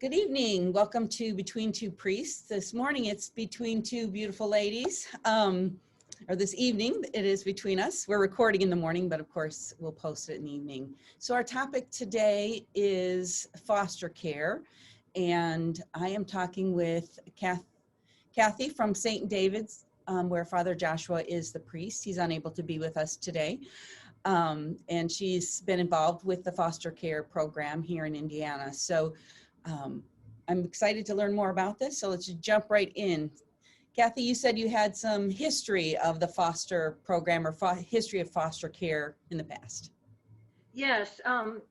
Good evening. Welcome to Between Two Priests. This morning it's between two beautiful ladies, or this evening it is between us. We're recording in the morning, but of course we'll post it in the evening. So our topic today is foster care, and I am talking with Kathie from St. David's, where Father Joshua is the priest. He's unable to be with us today. And she's been involved with the foster care program here in Indiana. So I'm excited to learn more about this. So let's just jump right in. Kathie, you said you had some history of the foster program or history of foster care in the past. Yes,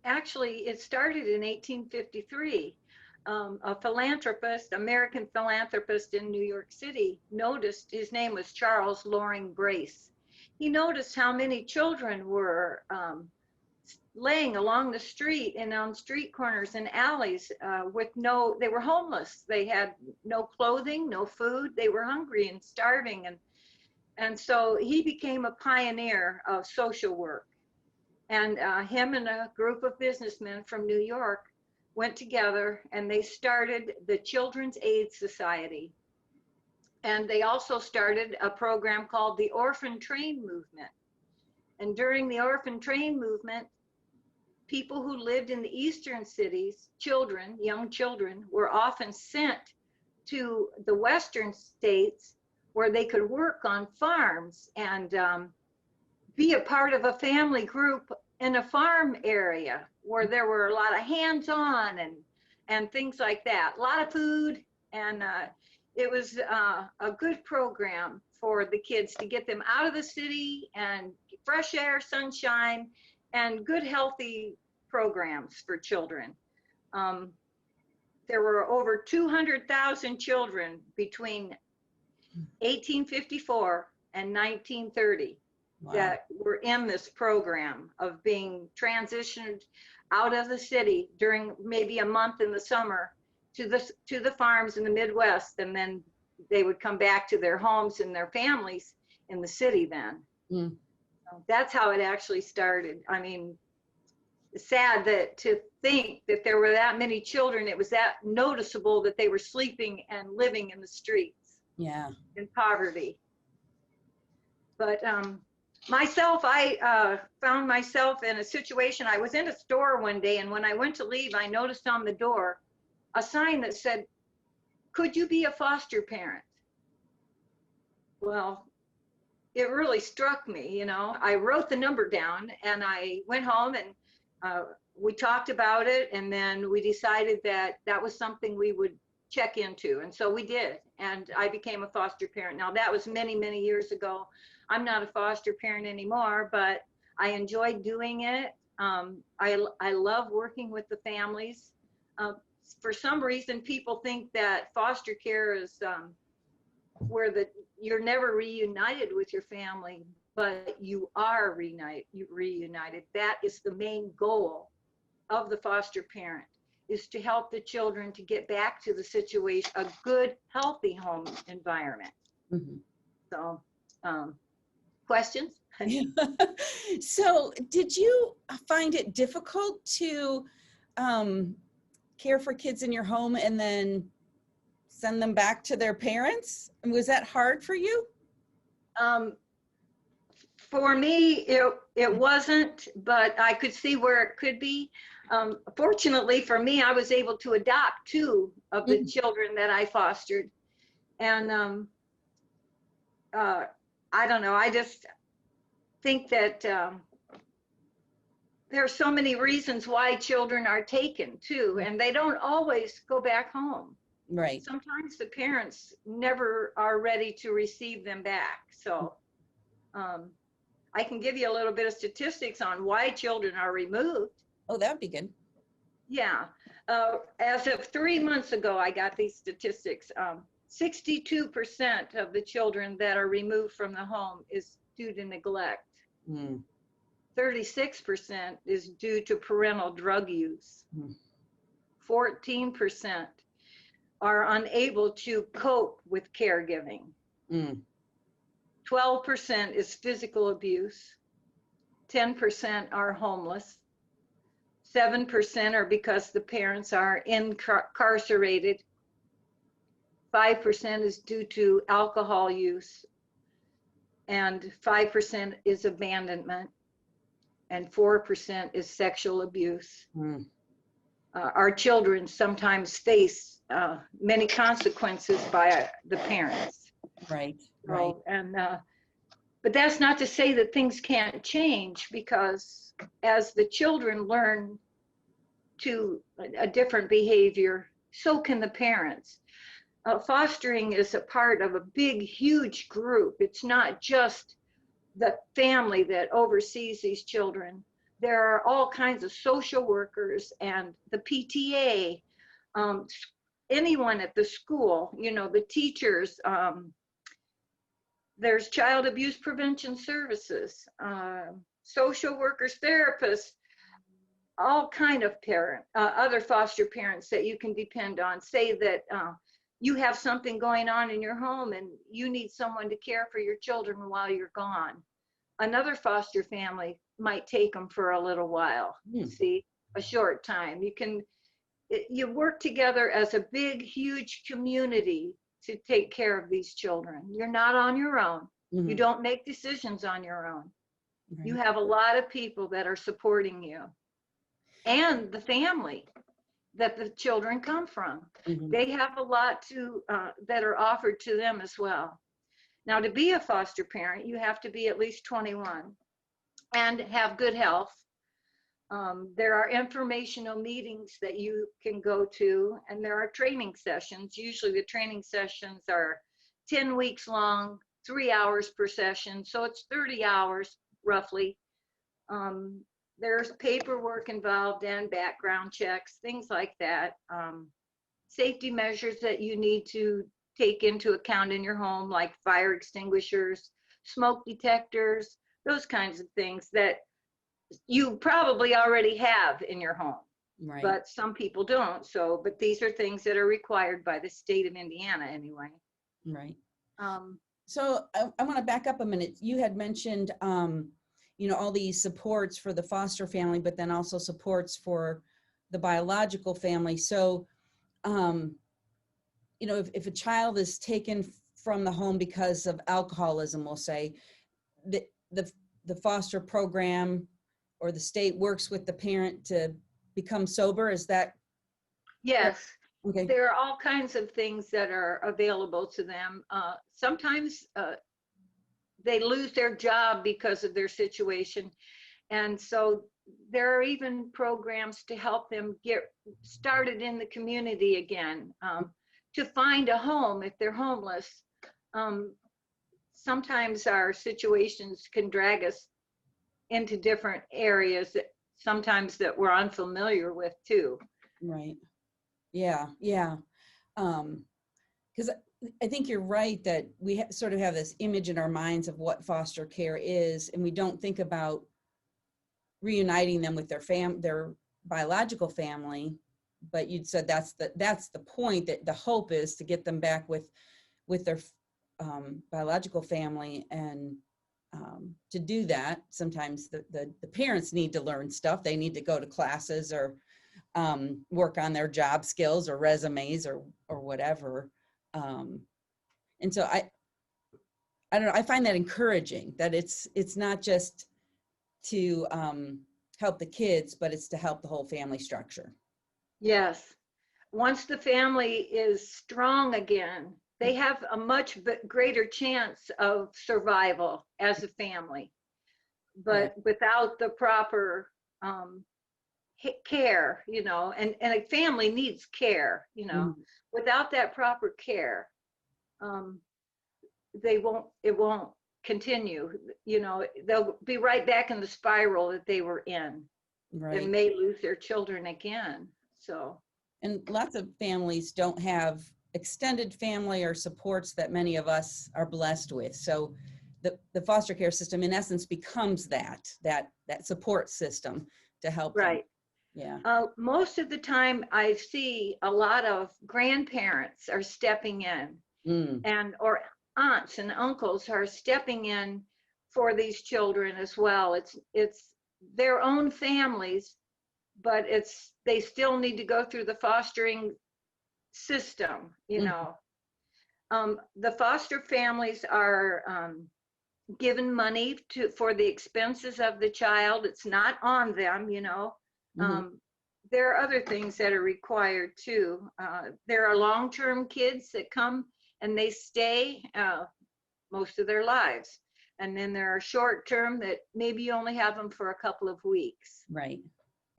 actually it started in 1853. A philanthropist, American philanthropist in New York City noticed, his name was Charles Loring Brace. He noticed how many children were laying along the street and on street corners and alleys they were homeless. They had no clothing, no food. They were hungry and starving. And so he became a pioneer of social work. And him and a group of businessmen from New York went together and they started the Children's Aid Society. And they also started a program called the Orphan Train Movement. And during the Orphan Train Movement, people who lived in the eastern cities, young children, were often sent to the western states where they could work on farms and be a part of a family group in a farm area where there were a lot of hands-on and things like that, a lot of food. And it was a good program for the kids to get them out of the city and fresh air, sunshine, and good, healthy programs for children. There were over 200,000 children between 1854 and 1930 wow. that were in this program of being transitioned out of the city during maybe a month in the summer to the farms in the Midwest, and then they would come back to their homes and their families in the city then. So that's how it actually started. I mean, it's sad to think that there were that many children. It was that noticeable that they were sleeping and living in the streets. Yeah. In poverty. But myself, I found myself in a situation. I was in a store one day, and when I went to leave, I noticed on the door a sign that said, "Could you be a foster parent?" Well, it really struck me, you know. I wrote the number down and I went home and we talked about it, and then we decided that that was something we would check into, and so we did, and I became a foster parent. Now that was many, many years ago. I'm not a foster parent anymore, but I enjoyed doing it. I love working with the families. For some reason, people think that foster care is where you're never reunited with your family, but you are reunited. That is the main goal of the foster parent, is to help the children to get back to the situation, a good, healthy home environment. So, questions? So did you find it difficult to care for kids in your home and then send them back to their parents? And was that hard for you? For me, it wasn't, but I could see where it could be. Fortunately for me, I was able to adopt 2 of the children that I fostered. And I don't know, I just think that there are so many reasons why children are taken too, and they don't always go back home. Right. Sometimes the parents never are ready to receive them back. So I can give you a little bit of statistics on why children are removed. Oh, that would be good. Yeah. As of 3 months ago, I got these statistics. 62% of the children that are removed from the home is due to neglect. 36% is due to parental drug use. 14% are unable to cope with caregiving. 12% is physical abuse. 10% are homeless. 7% are because the parents are incarcerated. 5% is due to alcohol use, and 5% is abandonment, and 4% is sexual abuse. Our children sometimes face many consequences by the parents. Right, So, right. and but that's not to say that things can't change, because as the children learn to a different behavior, so can the parents. Fostering is a part of a big, huge group. It's not just the family that oversees these children. There are all kinds of social workers and the PTA, anyone at the school, you know, the teachers. There's child abuse prevention services, social workers, therapists, all kind of other foster parents that you can depend on. Say that you have something going on in your home and you need someone to care for your children while you're gone. Another foster family might take them for a little while, see, a short time. You work together as a big, huge community to take care of these children. You're not on your own. You don't make decisions on your own. You have a lot of people that are supporting you, and the family that the children come from. They have a lot that are offered to them as well. Now, to be a foster parent, you have to be at least 21 and have good health. There are informational meetings that you can go to, and there are training sessions. Usually the training sessions are 10 weeks long, 3 hours per session, so it's 30 hours roughly. There's paperwork involved and background checks, things like that. Safety measures that you need to take into account in your home, like fire extinguishers, smoke detectors, those kinds of things that you probably already have in your home. Right. But some people don't. So, but these are things that are required by the state of Indiana anyway. Right. So I want to back up a minute. You had mentioned, you know, all these supports for the foster family, but then also supports for the biological family. So, you know, if a child is taken from the home because of alcoholism, we'll say, the foster program or the state works with the parent to become sober. Is that? Yes. Okay. There are all kinds of things that are available to them. Sometimes they lose their job because of their situation. And so there are even programs to help them get started in the community again, to find a home if they're homeless. Sometimes our situations can drag us into different areas that sometimes that we're unfamiliar with too. Right. Yeah. Yeah. Because I think you're right that we sort of have this image in our minds of what foster care is, and we don't think about reuniting them with their biological family. But you'd said that's the point, that the hope is to get them back with their biological family. And to do that, sometimes the parents need to learn stuff. They need to go to classes or work on their job skills or resumes or whatever. And so I don't know, I find that encouraging, that it's not just to help the kids, but it's to help the whole family structure. Yes. Once the family is strong again, they have a much greater chance of survival as a family. But without the proper care, you know, and a family needs care, you know, without that proper care, it won't continue, you know, they'll be right back in the spiral that they were in. Right. And may lose their children again. So. And lots of families don't have extended family or supports that many of us are blessed with. So the foster care system, in essence, becomes that support system to help them. Right. Yeah. Most of the time, I see a lot of grandparents are stepping in, or aunts and uncles are stepping in for these children as well. It's their own families but they still need to go through the fostering system, you Mm, know. The foster families are given money for the expenses of the child. It's not on them, you know. mhm. There are other things that are required too. There are long-term kids that come and they stay most of their lives. And then there are short-term that maybe you only have them for a couple of weeks. Right.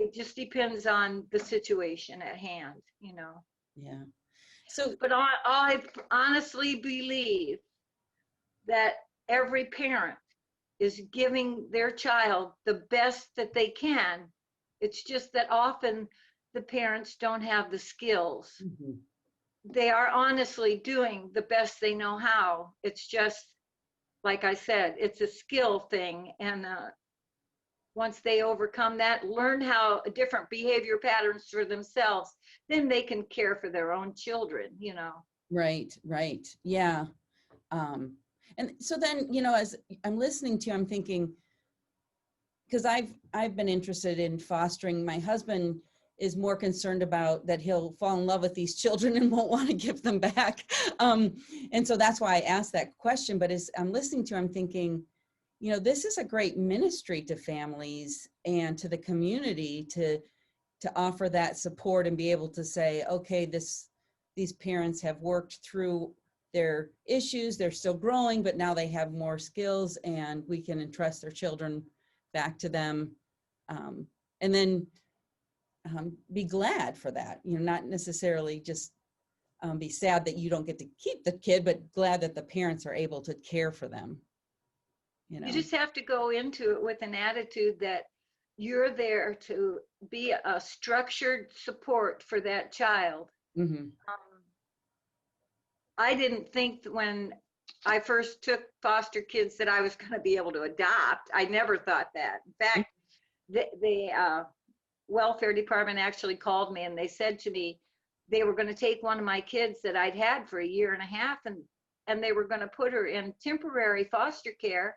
It just depends on the situation at hand, you know. Yeah. So, But I honestly believe that every parent is giving their child the best that they can. It's just that often the parents don't have the skills. mhm. They are honestly doing the best they know how. It's just, like I said, it's a skill thing. And once they overcome that, learn how different behavior patterns for themselves, then they can care for their own children, you know. Right, right. Yeah. Um, and so then, you know, as I'm listening to you, I'm thinking, because I've been interested in fostering. My husband is more concerned about that he'll fall in love with these children and won't want to give them back. And so that's why I asked that question. But as I'm listening to you, I'm thinking, you know, this is a great ministry to families and to the community to offer that support and be able to say, okay, these parents have worked through their issues, they're still growing, but now they have more skills and we can entrust their children back to them. And then be glad for that, you know, not necessarily just be sad that you don't get to keep the kid, but glad that the parents are able to care for them, you You know. just have to go into it with an attitude that you're there to be a structured support for that child. Mm-hmm. Um, I didn't think that when I first took foster kids that I was going to be able to adopt. I never thought that. In fact, the welfare department actually called me and they said to me they were going to take one of my kids that I'd had for a year and a half and they were going to put her in temporary foster care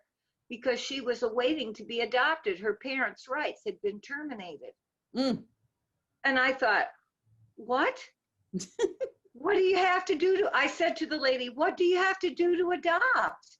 because she was awaiting to be adopted. Her parents' rights had been terminated. Mm. And I thought, what? What do you have to do to, I said to the lady, what do you have to do to adopt?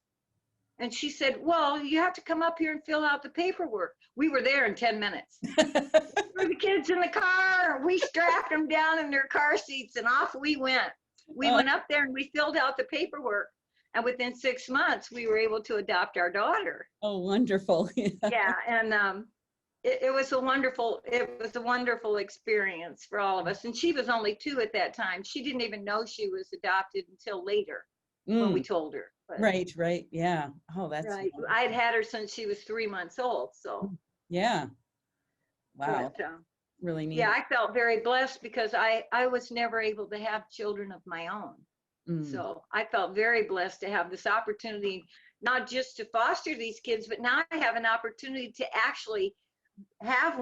And she said, well, you have to come up here and fill out the paperwork. We were there in 10 minutes. Threw the kids in the car. We strapped them down in their car seats and off we went. We Oh, went up there and we filled out the paperwork. And within 6 months, we were able to adopt our daughter. oh, wonderful. Yeah, and it was a wonderful experience for all of us. And she was only 2 at that time. She didn't even know she was adopted until later when we Mm. told her. But, Right, right. Yeah. Oh, that's right, wonderful. I'd had her since she was 3 months old. So, Yeah. Wow. but Really yeah, neat. I felt very blessed because I was never able to have children of my own. Mm. So I felt very blessed to have this opportunity, not just to foster these kids, but now I have an opportunity to actually have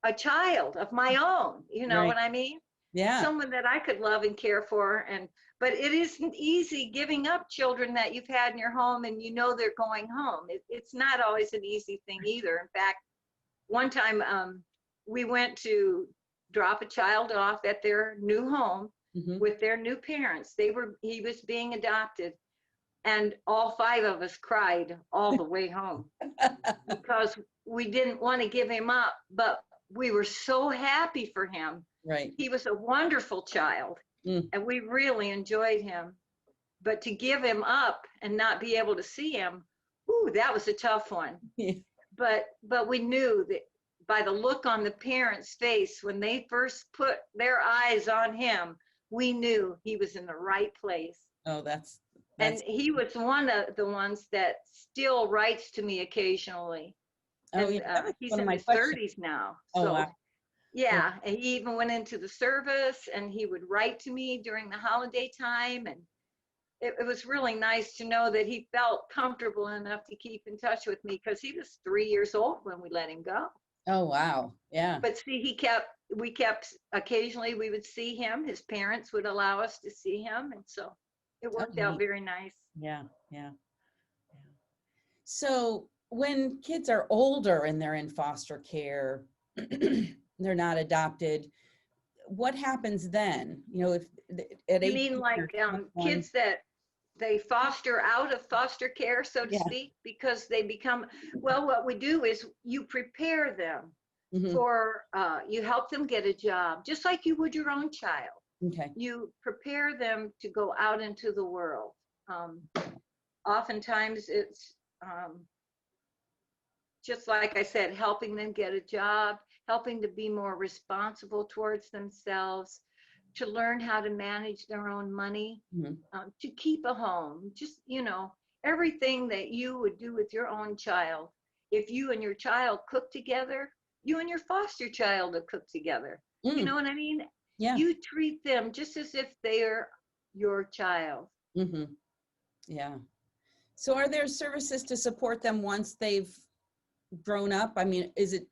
a child of my own. You know Right. what I mean? Yeah. Someone that I could love and care for. But it isn't easy giving up children that you've had in your home and you know they're going home. It's not always an easy thing either. In fact, one time we went to drop a child off at their new home Hmm. with their new parents. He was being adopted, and all 5 of us cried all the way home because we didn't want to give him up, but we were so happy for him. Right. He was a wonderful child Mm. and we really enjoyed him. But to give him up and not be able to see him, ooh, that was a tough one. Yeah. But we knew that by the look on the parents' face when they first put their eyes on him, we knew he was in the right place. Oh, And that's, he was one of the ones that still writes to me occasionally. oh, yeah, And that was he's one of in my his questions. 30s now. Oh, So wow. Yeah. yeah, and he even went into the service and he would write to me during the holiday time. And it was really nice to know that he felt comfortable enough to keep in touch with me because he was 3 years old when we let him go. Oh, wow. Yeah. But see, we kept, occasionally we would see him. His parents would allow us to see him. And so it Oh, worked out neat. very nice. Yeah. Yeah. Yeah. So when kids are older and they're in foster care, they're not adopted. What happens then? You know, if at You 18 mean or like 21, kids that they foster out of foster care, so to yeah. speak, because they become, well, what we do is you prepare them Hmm. for, you help them get a job, just like you would your own child. Okay. You prepare them to go out into the world. Um, Oftentimes it's just like I said, helping them get a job, helping to be more responsible towards themselves, to learn how to manage their own money, Hmm. to keep a home, just, everything that you would do with your own child. If you and your child cook together, you and your foster child will cook together. You Mm. know what I mean? Yeah. You treat them just as if they're your child. Hmm. Yeah. So are there services to support them once they've grown up? I mean, is it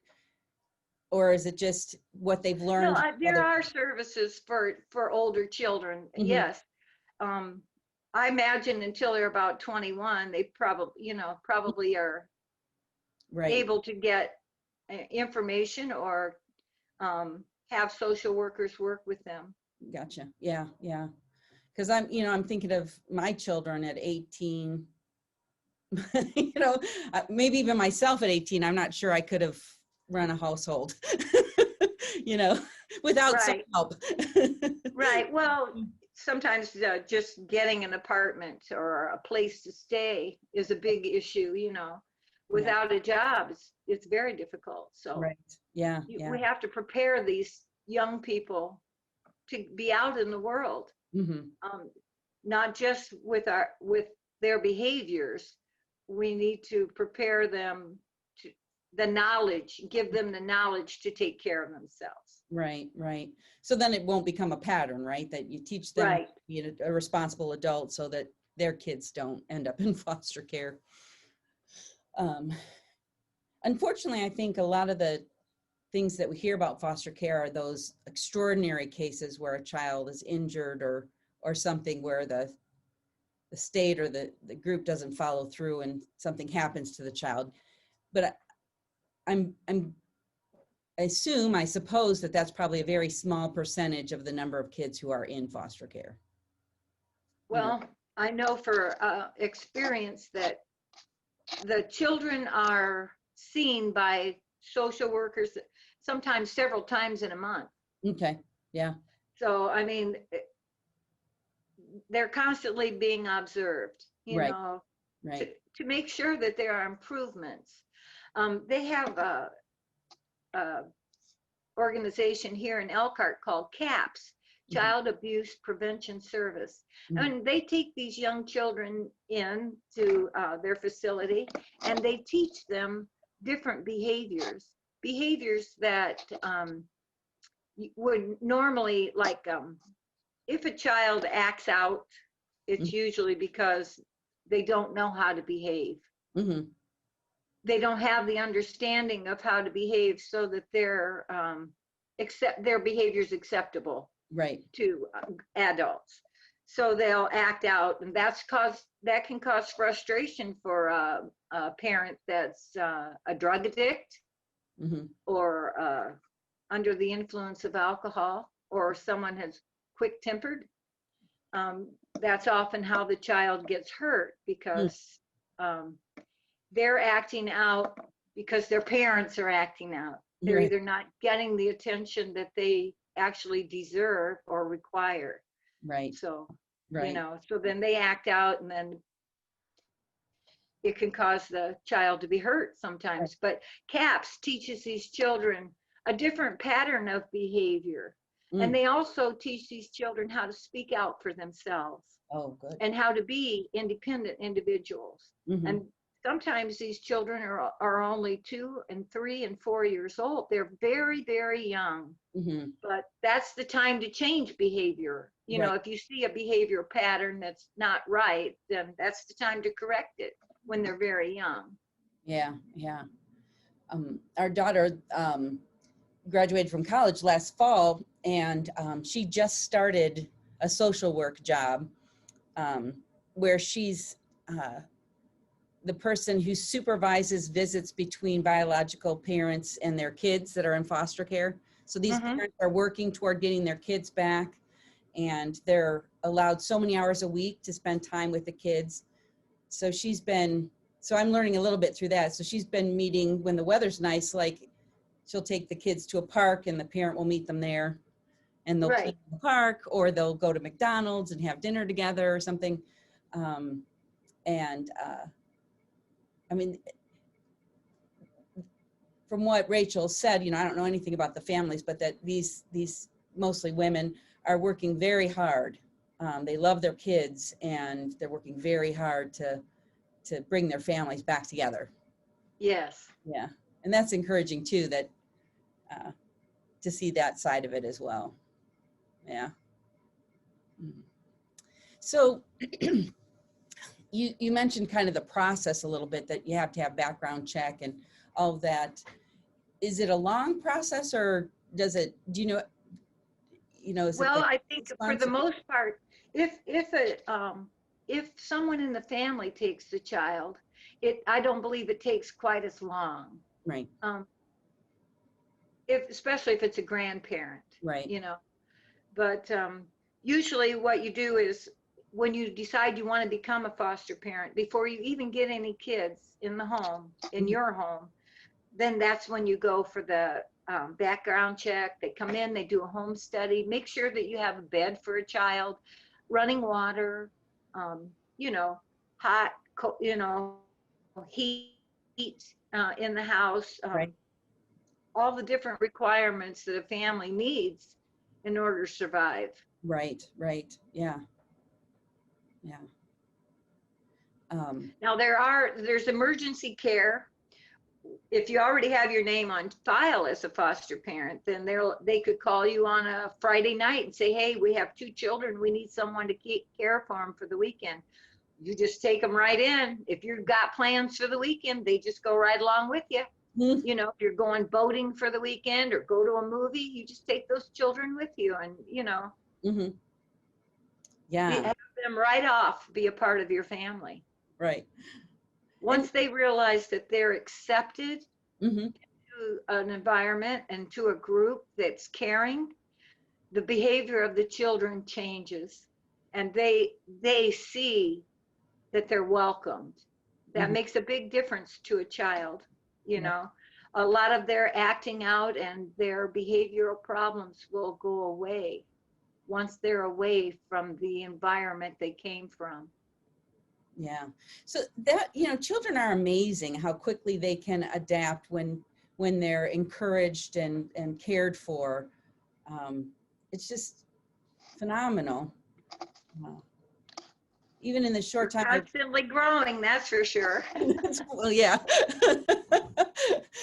just what they've No, learned? there are services for older children. Hmm. Yes. Um, I imagine until they're about 21, they probably are Right. able to get information or have social workers work with them. Gotcha. Yeah. Yeah. Because I'm thinking of my children at 18, you know, maybe even myself at 18, I'm not sure I could have run a household, you know, without some Right, help. right. Well, sometimes just getting an apartment or a place to stay is a big issue, Yeah. Without a job, it's very difficult. So Right. Yeah. Yeah. we have to prepare these young people to be out in the world, Hmm. um, not just with their behaviors. We need to prepare them to give them the knowledge to take care of themselves. Right. Right. So then it won't become a pattern, right? That you teach them to Right. be a responsible adult so that their kids don't end up in foster care. Um, Unfortunately, I think a lot of the things that we hear about foster care are those extraordinary cases where a child is injured or something where the state or the group doesn't follow through and something happens to the child. But I suppose that that's probably a very small percentage of the number of kids who are in foster care. You know. Well, I know for experience that the children are seen by social workers sometimes several times in a month. Okay. Yeah. So, I mean, they're constantly being observed, Right. Right. to make sure that there are improvements. They have a organization here in Elkhart called CAPS, Mhm. Child Abuse Prevention Service. Mhm. And they take these young children in to their facility, and they teach them different behaviors that would normally, like, if a child acts out, it's usually because they don't know how to behave. Mhm. They don't have the understanding of how to behave so that their behavior is acceptable Right. to adults. So they'll act out, and that can cause frustration for a parent that's a drug addict, Mhm. or under the influence of alcohol, or someone has quick-tempered. That's often how the child gets hurt, Mm. because they're acting out because their parents are acting out. They're Right. either not getting the attention that they actually deserve or require. Right. So, Right. so then they act out, and then it can cause the child to be hurt sometimes. But CAPS teaches these children a different pattern of behavior. And Mm. they also teach these children how to speak out for themselves Oh, good. and how to be independent individuals. Mhm. And sometimes these children are only 2 and 3 and 4 years old. They're very, very young. Mhm. But that's the time to change behavior. Right. If you see a behavior pattern that's not right, then that's the time to correct it when they're very young. Yeah. Yeah. Our daughter graduated from college last fall, and she just started a social work job where she's the person who supervises visits between biological parents and their kids that are in foster care. So these Mhm. parents are working toward getting their kids back, and they're allowed so many hours a week to spend time with the kids. So so I'm learning a little bit through that. So she's been meeting when the weather's nice, like she'll take the kids to a park and the parent will meet them there, and they'll play Right. in the park, or they'll go to McDonald's and have dinner together or something. And I mean, from what Rachel said, I don't know anything about the families, but that these mostly women are working very hard. They love their kids, and they're working very hard to bring their families back together. Yes. Yeah, and that's encouraging too, that to see that side of it as well. Yeah. Mhm. So you mentioned kind of the process a little bit, that you have to have background check and all of that. Is it a long process, or do is it Well, like I think 6 for the months? most part, if someone in the family takes the child, I don't believe it takes quite as long. Right, Um, especially if it's a grandparent, right. you know. But usually, what you do is when you decide you want to become a foster parent, before you even get any kids in the home, in Mhm. your home, then that's when you go for the background check. They come in, they do a home study, make sure that you have a bed for a child, running water, um, you know, hot, heat in the house, Right, all the different requirements that a family needs in order to survive. right, right. Yeah, yeah. Um, Now there's emergency care. If you already have your name on file as a foster parent, then they could call you on a Friday night and say, hey, we have 2 children. We need someone to care for them for the weekend. You just take them right in. If you've got plans for the weekend, they just go right along with you. mm, If you're going boating for the weekend or go to a movie, you just take those children with you and, mhm. Yeah, have them right off, be a part of your family. right. And Once they realize that they're accepted mhm, to an environment and to a group that's caring, the behavior of the children changes, and they see that they're welcomed. That mhm, makes a big difference to a child. you right, know a lot of their acting out and their behavioral problems will go away once they're away from the environment they came from. yeah. So that, children are amazing how quickly they can adapt when they're encouraged and cared for. It's just phenomenal. Uh, Even in the short They're time I've constantly growing, that's for sure. well, yeah.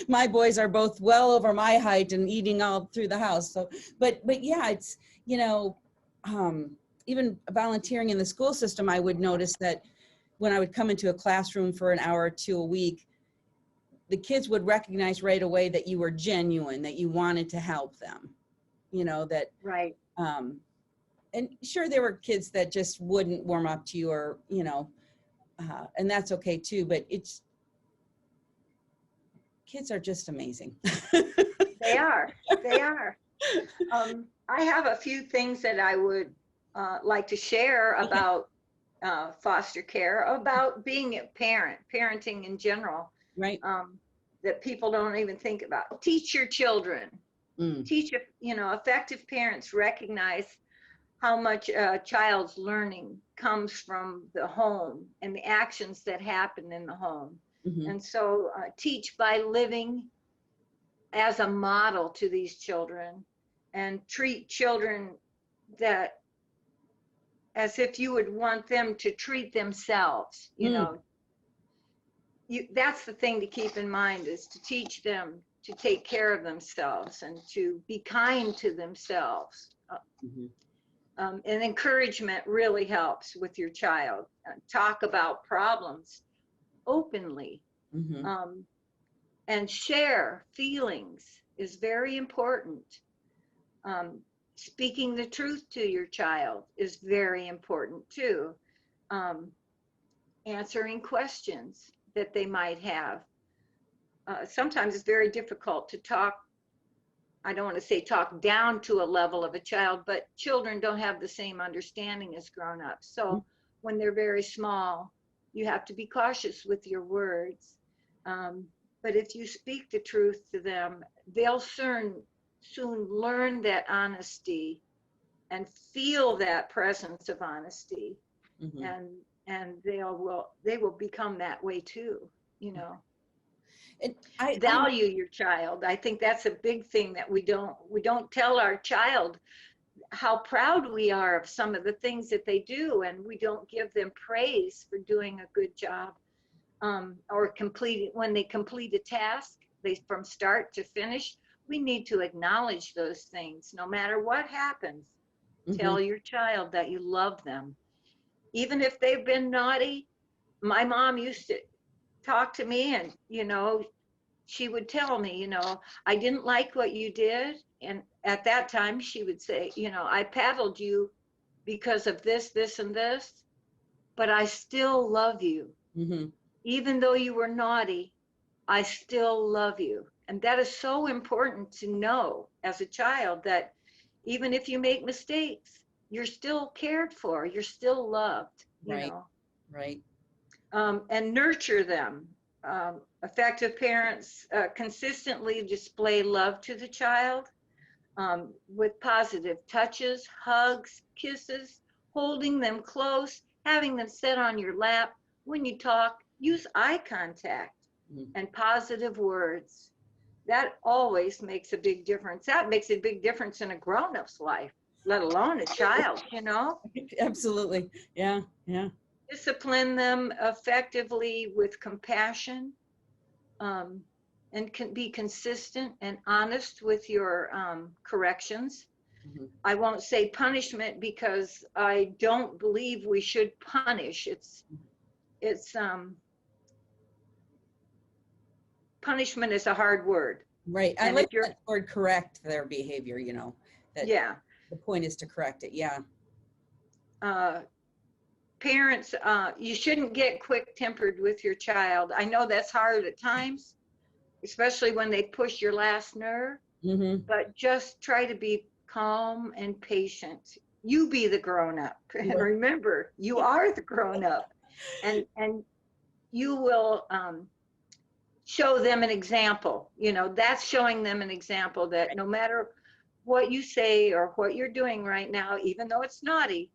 My boys are both well over my height and eating all through the house. So, but yeah, it's, um, even volunteering in the school system, I would notice that when I would come into a classroom for an hour or two a week, the kids would recognize right away that you were genuine, that you wanted to help them, that, Right. um, and sure, there were kids that just wouldn't warm up to you, or, and that's okay too, but kids are just amazing. They are. They are. I have a few things that I would like to share Okay. about foster care, about being a parent, parenting in general, Right. um, that people don't even think about. Teach your children. Mm. Effective parents recognize how much a child's learning comes from the home and the actions that happen in the home. Hmm. And so teach by living as a model to these children, and treat children that as if you would want them to treat themselves. Mm. That's the thing to keep in mind, is to teach them to take care of themselves and to be kind to themselves. Hmm. And encouragement really helps with your child. Talk about problems openly, Hmm. um, and share feelings is very important. Um, Speaking the truth to your child is very important too. Um, Answering questions that they might have. Sometimes it's very difficult to talk I don't want to say talk down to a level of a child, but children don't have the same understanding as grown-ups. So when they're very small, you have to be cautious with your words. But if you speak the truth to them, they'll soon learn that honesty and feel that presence of honesty. Mm-hmm. And they will become that way too, you know. I Value your child. I think that's a big thing that we don't tell our child how proud we are of some of the things that they do, and we don't give them praise for doing a good job, or when they complete a task, they from start to finish. We need to acknowledge those things no matter what happens. Mm-hmm. Tell your child that you love them, even if they've been naughty. My mom used to talk to me, and she would tell me, I didn't like what you did. And at that time, she would say, I paddled you because of this, this, and this, but I still love you. Mm-hmm. Even though you were naughty, I still love you. And that is so important to know as a child, that even if you make mistakes, you're still cared for, you're still loved, Right. Right. And nurture them. Effective parents consistently display love to the child, with positive touches, hugs, kisses, holding them close, having them sit on your lap. When you talk, use eye contact and positive words. That always makes a big difference. That makes a big difference in a grown-up's life, let alone a child, Absolutely. Yeah. Yeah. Discipline them effectively with compassion, and can be consistent and honest with your corrections. Mm-hmm. I won't say punishment, because I don't believe we should punish. It's punishment is a hard word. Right. I And like if you're, that word, correct their behavior, that yeah, the point is to correct it. Yeah. Parents, you shouldn't get quick-tempered with your child. I know that's hard at times, especially when they push your last nerve, Mm-hmm. but just try to be calm and patient. You be the grown-up, and remember, you are the grown-up, and you will show them an example. That's showing them an example that no matter what you say or what you're doing right now, even though it's naughty,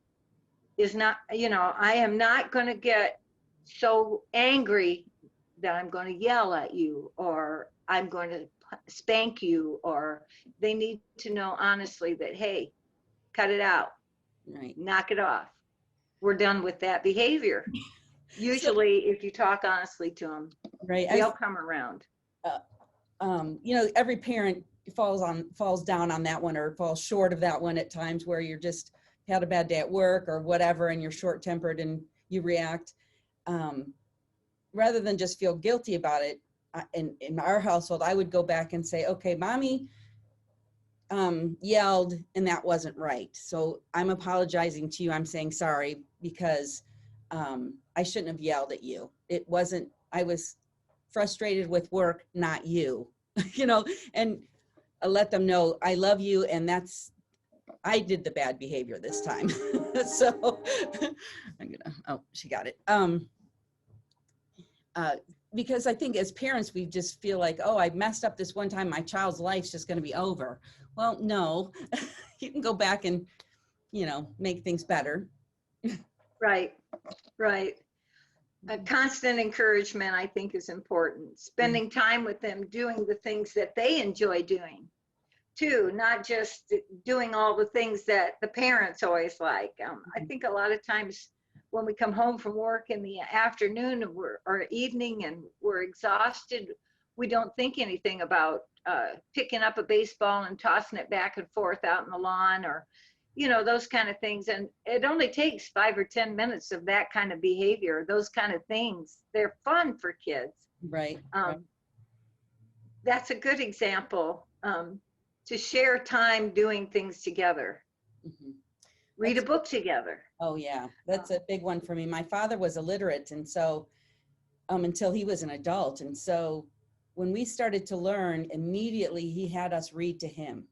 is not, I am not going to get so angry that I'm going to yell at you, or I'm going to spank you. Or they need to know honestly that, hey, cut it out, Right. knock it off. We're done with that behavior. Usually, if you talk honestly to them, Right. they'll come around. Every parent falls down on that one, or falls short of that one at times, where you're just had a bad day at work or whatever, and you're short-tempered and you react. Rather than just feel guilty about it, in our household, I would go back and say, okay, mommy yelled and that wasn't right. So I'm apologizing to you. I'm saying sorry, because I shouldn't have yelled at you. I was frustrated with work, not you, and I let them know I love you, and I did the bad behavior this time. So she got it. Because I think as parents, we just feel like, oh, I messed up this one time, my child's life's just going to be over. Well, no, you can go back and, make things better. Right. A constant encouragement, I think, is important. Spending time with them, doing the things that they enjoy doing too, not just doing all the things that the parents always like. I think a lot of times when we come home from work in the afternoon or evening and we're exhausted, we don't think anything about picking up a baseball and tossing it back and forth out in the lawn, or those kind of things. And it only takes 5 or 10 minutes of that kind of behavior, those kind of things. They're fun for kids. Right. That's a good example, to share time doing things together. Mm-hmm. Read a book together. Oh yeah, that's a big one for me. My father was illiterate, and so until he was an adult, and so when we started to learn, immediately he had us read to him.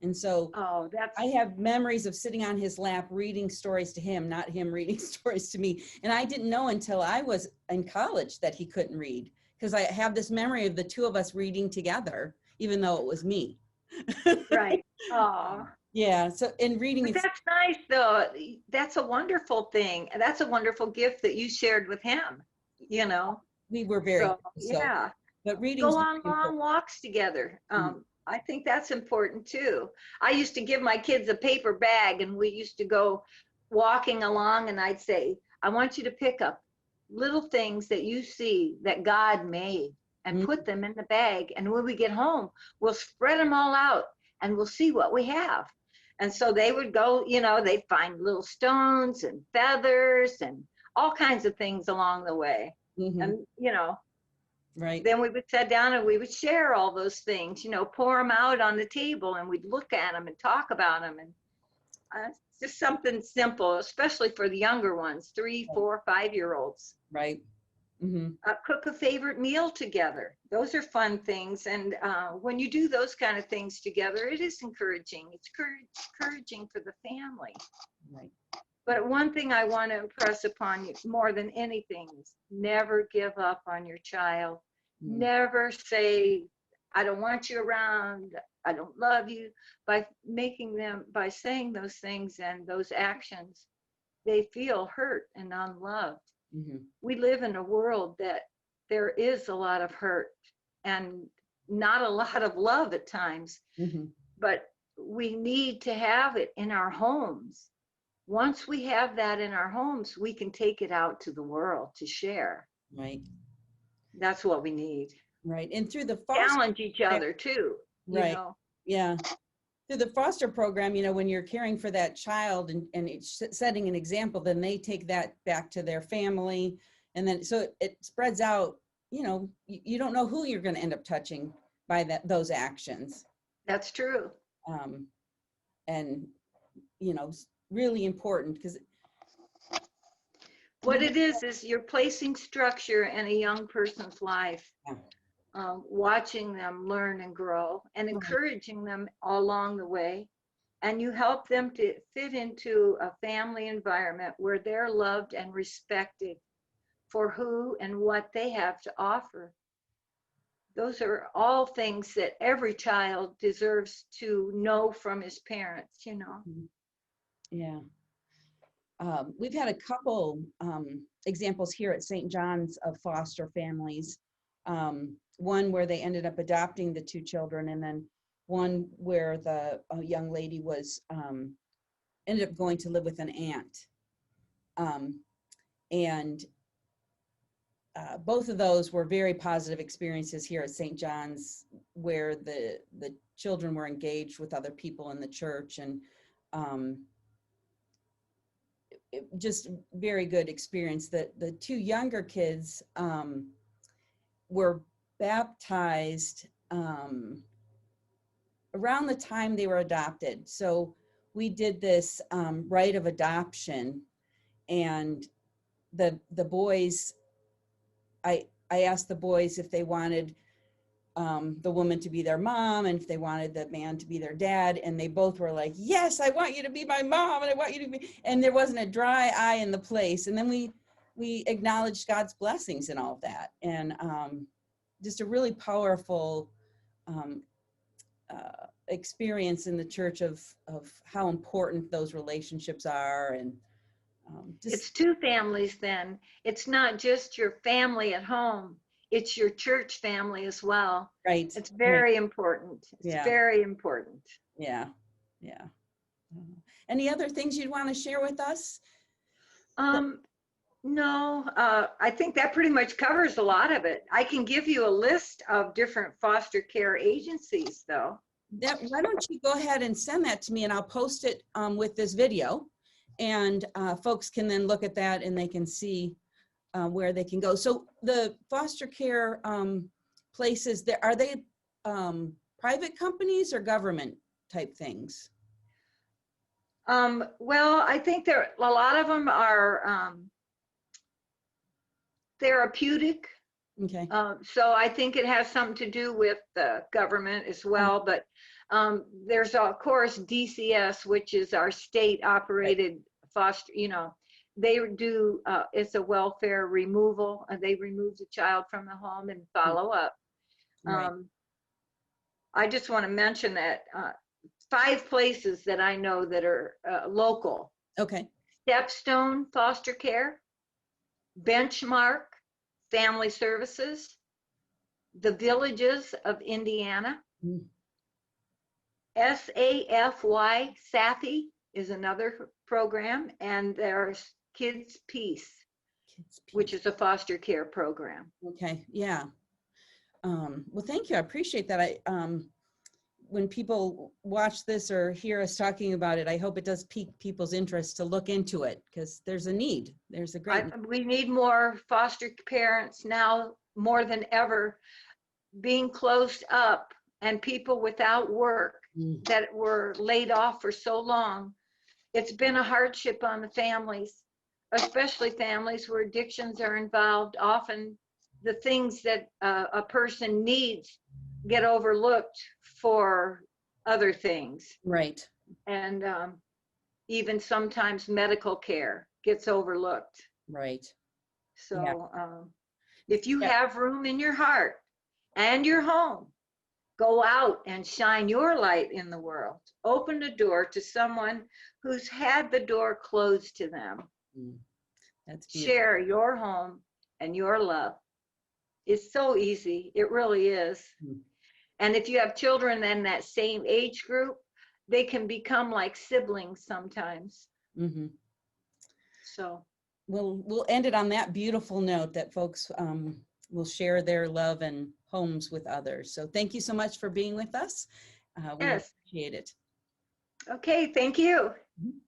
And so Oh, that's, I have memories of sitting on his lap reading stories to him, not him reading stories to me. And I didn't know until I was in college that he couldn't read, because I have this memory of the two of us reading together, even though it was me. right. Oh, Yeah. So in reading, but it's, that's nice though. That's a wonderful thing. That's a wonderful gift that you shared with him, you know? we were very, So, so, yeah. but reading's Go very on long important. walks together. Mhm. I think that's important too. I used to give my kids a paper bag and we used to go walking along and I'd say, I want you to pick up little things that you see that God made and Mhm. put them in the bag. And when we get home, we'll spread them all out and we'll see what we have. And so they would go, you know, they'd find little stones and feathers and all kinds of things along the way. Mhm. And, you know, Right. then we would sit down and we would share all those things, you know, pour them out on the table and we'd look at them and talk about them. And it's just something simple, especially for the younger ones, 3, 4, 5 year olds. Right. Mm-hmm. Cook a favorite meal together. Those are fun things. And when you do those kind of things together, it is encouraging. It's encouraging for the family. Right. But one thing I want to impress upon you more than anything is never give up on your child. Mm. Never say, I don't want you around, I don't love you. By saying those things and those actions, they feel hurt and unloved. Mm-hmm. We live in a world that there is a lot of hurt and not a lot of love at times, Mm-hmm. but we need to have it in our homes. Once we have that in our homes, we can take it out to the world to share. Right. That's what we need. Right. And through the foster, Challenge each other too, you right. know. Yeah. Through the foster program, you know, when you're caring for that child and it's setting an example, then they take that back to their family. And then, so it spreads out, you know, you don't know who you're going to end up touching by those actions. That's true. And, you know, really important because What it is you're placing structure in a young person's life, watching them learn and grow and encouraging them along the way. And you help them to fit into a family environment where they're loved and respected for who and what they have to offer. Those are all things that every child deserves to know from his parents, you know. Yeah. We've had a couple examples here at St. John's of foster families. One where they ended up adopting the two children, and then one where the young lady was ended up going to live with an aunt. And both of those were very positive experiences here at St. John's, where the children were engaged with other people in the church, and just very good experience. That the two younger kids were baptized around the time they were adopted. So we did this rite of adoption, and the boys, I asked the boys if they wanted the woman to be their mom and if they wanted the man to be their dad, and they both were like, yes, I want you to be my mom, and I want you to be, and there wasn't a dry eye in the place. And then we acknowledged God's blessings and all of that, and just a really powerful experience in the church of how important those relationships are. And It's two families then. It's not just your family at home, it's your church family as well. right. It's very important. It's very important. Yeah. Any other things you'd want to share with us? No, I think that pretty much covers a lot of it. I can give you a list of different foster care agencies though. Why don't you go ahead and send that to me, and I'll post it with this video, and folks can then look at that and they can see where they can go. So the foster care places, are they private companies or government type things? Well, I think a lot of them are therapeutic, Okay. So I think it has something to do with the government as well, but there's of course DCS, which is our state operated foster, they do, it's a welfare removal, and they remove the child from the home and follow up. Right. I just want to mention that 5 places that I know that are local: Okay. Stepstone Foster Care, Benchmark Family Services, the Villages of Indiana, Mm. SAFY, Sathi is another program, and there's Kids Peace, Kids which Peace. is a foster care program. Okay. Yeah. Well, thank you. I appreciate that. When people watch this or hear us talking about it, I hope it does pique people's interest to look into it, because there's a need. There's a great need. We need more foster parents now more than ever, being closed up, and people without work Mm. that were laid off for so long. It's been a hardship on the families, especially families where addictions are involved. Often the things that a person needs get overlooked for other things. Right. And even sometimes medical care gets overlooked. Right. So if you Yeah. have room in your heart and your home, go out and shine your light in the world. Open the door to someone who's had the door closed to them. Mm. That's beautiful. Share your home and your love. It's so easy. It really is. Mm. And if you have children in that same age group, they can become like siblings sometimes. Mm-hmm. So We'll end it on that beautiful note that folks will share their love and homes with others. So thank you so much for being with us. We yes. appreciate it. Okay, thank you. Mhm.